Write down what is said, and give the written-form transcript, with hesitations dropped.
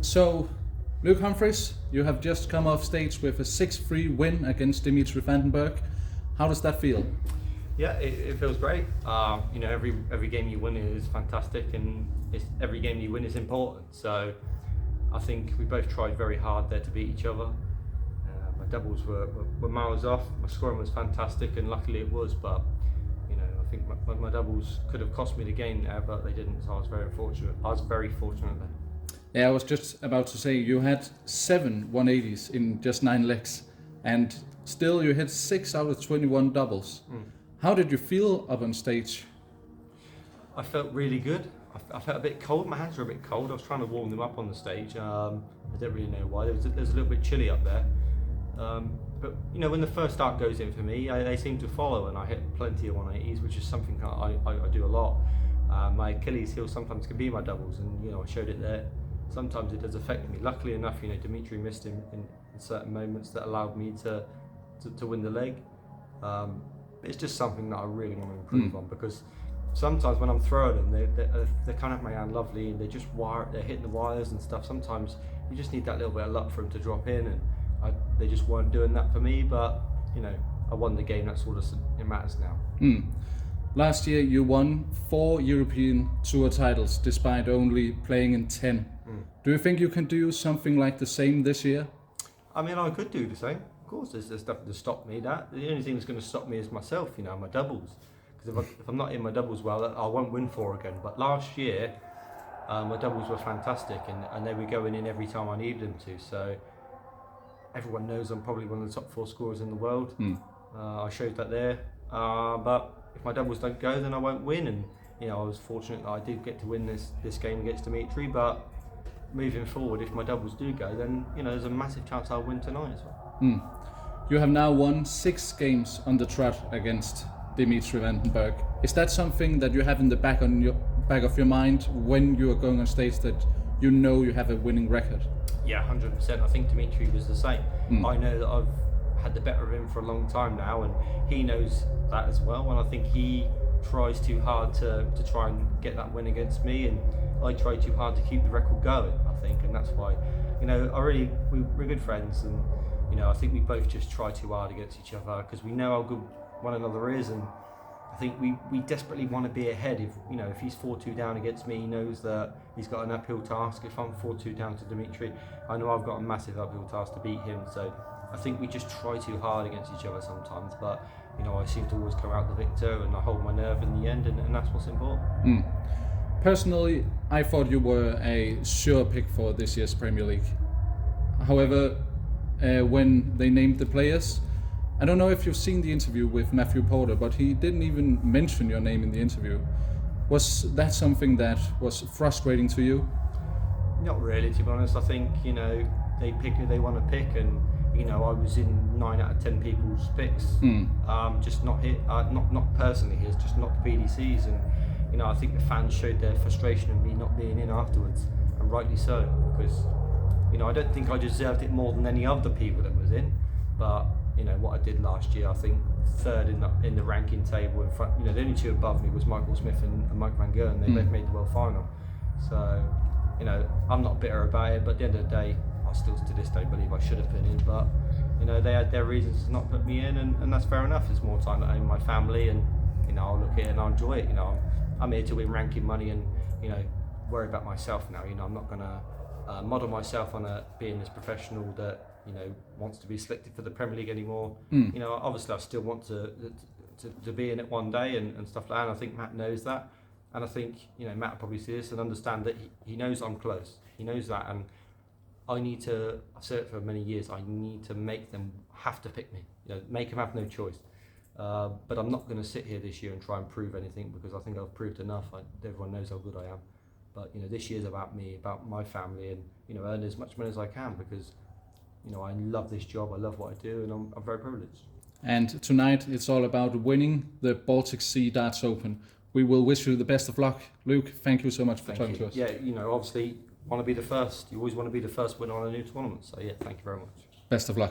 So, Luke Humphries, you have just come off stage with a 6-3 win against Dimitri Vandenberg. How does that feel? Yeah, it feels great. Every game you win is fantastic, and every game you win is important. So I think we both tried very hard there to beat each other. My doubles were miles off. My scoring was fantastic, and luckily it was. But I think my doubles could have cost me the game there, but they didn't. So I was very fortunate. There. Yeah, I was just about to say you had 7 180s in just 9 legs, and still you hit 6 out of 21 doubles. How did you feel up on stage? I felt really good. I felt a bit cold. My hands were a bit cold. I was trying to warm them up on the stage. I don't really know why. There's a little bit chilly up there. But when the first start goes in for me, they seem to follow, and I hit plenty of 180s, which is something I do a lot. My Achilles heel sometimes can be my doubles, and I showed it there. Sometimes it does affect me. Luckily enough, Dimitri missed in certain moments that allowed me to win the leg. It's just something that I really want to improve on, because sometimes when I'm throwing them, they kind of have my hand lovely, and they're hitting the wires and stuff. Sometimes you just need that little bit of luck for them to drop in, and they just weren't doing that for me. But I won the game. That's all it matters now. Last year you won 4 European Tour titles despite only playing in 10. Do you think you can do something like the same this year? I mean, I could do the same. Of course, there's nothing to stop me. The only thing that's going to stop me is myself, my doubles. Because if I'm not in my doubles well, I won't win 4 again. But last year, my doubles were fantastic, and they were going in every time I needed them to. So everyone knows I'm probably one of the top 4 scorers in the world. I showed that there. But if my doubles don't go, then I won't win. And I was fortunate that I did get to win this game against Dimitri. But moving forward, if my doubles do go, then there's a massive chance I'll win tonight as well. You have now won 6 games on the trot against Dimitri Vandenberg. Is that something that you have in the back of your mind when you are going on stage, that you have a winning record? Yeah, 100%. I think Dimitri was the same. I know that I've had the better of him for a long time now, and he knows that as well. And I think he tries too hard to try and get that win against me, and I try too hard to keep the record going, I think. And that's why, we're good friends, and I think we both just try too hard against each other, because we know how good one another is, and I think we desperately want to be ahead. If he's 4-2 down against me, he knows that he's got an uphill task. If I'm 4-2 down to Dimitri, I know I've got a massive uphill task to beat him. So I think we just try too hard against each other sometimes, but I seem to always come out the victor, and I hold my nerve in the end, and that's what's important. Personally, I thought you were a sure pick for this year's Premier League. However, when they named the players, I don't know if you've seen the interview with Matthew Porter, but he didn't even mention your name in the interview. Was that something that was frustrating to you? Not really, to be honest. I think they pick who they want to pick, and I was in 9 out of 10 people's picks. Just not hit, not personally. It's just not the PDCs, and I think the fans showed their frustration of me not being in afterwards, and rightly so, because I don't think I deserved it more than any other people that was in. But what I did last year, I think 3rd in the ranking table in front. The only 2 above me was Michael Smith and Mike Van Gerwen. They both made the world final. So I'm not bitter about it. But at the end of the day, I still to this day believe I should have been in. But they had their reasons to not put me in, and that's fair enough. There's more time at home with my family, and I'll look at it and I'll enjoy it. I'm here to win ranking money, and worry about myself now. I'm not going to model myself on being this professional that wants to be selected for the Premier League anymore. Obviously I still want to be in it one day and stuff like that, and I think Matt knows that, and I think Matt will probably see this and understand that he knows I'm close. He knows that, and I've said it for many years, I need to make them have to pick me, make them have no choice. But I'm not going to sit here this year and try and prove anything, because I think I've proved enough. Everyone knows how good I am. But this year's about me, about my family, and earn as much money as I can, because I love this job, I love what I do, and I'm very privileged. And tonight it's all about winning the Baltic Sea Darts Open. We will wish you the best of luck. Luke, thank you so much for talking to us. Yeah, obviously want to be the first. You always want to be the first winner on a new tournament. So yeah, thank you very much. Best of luck.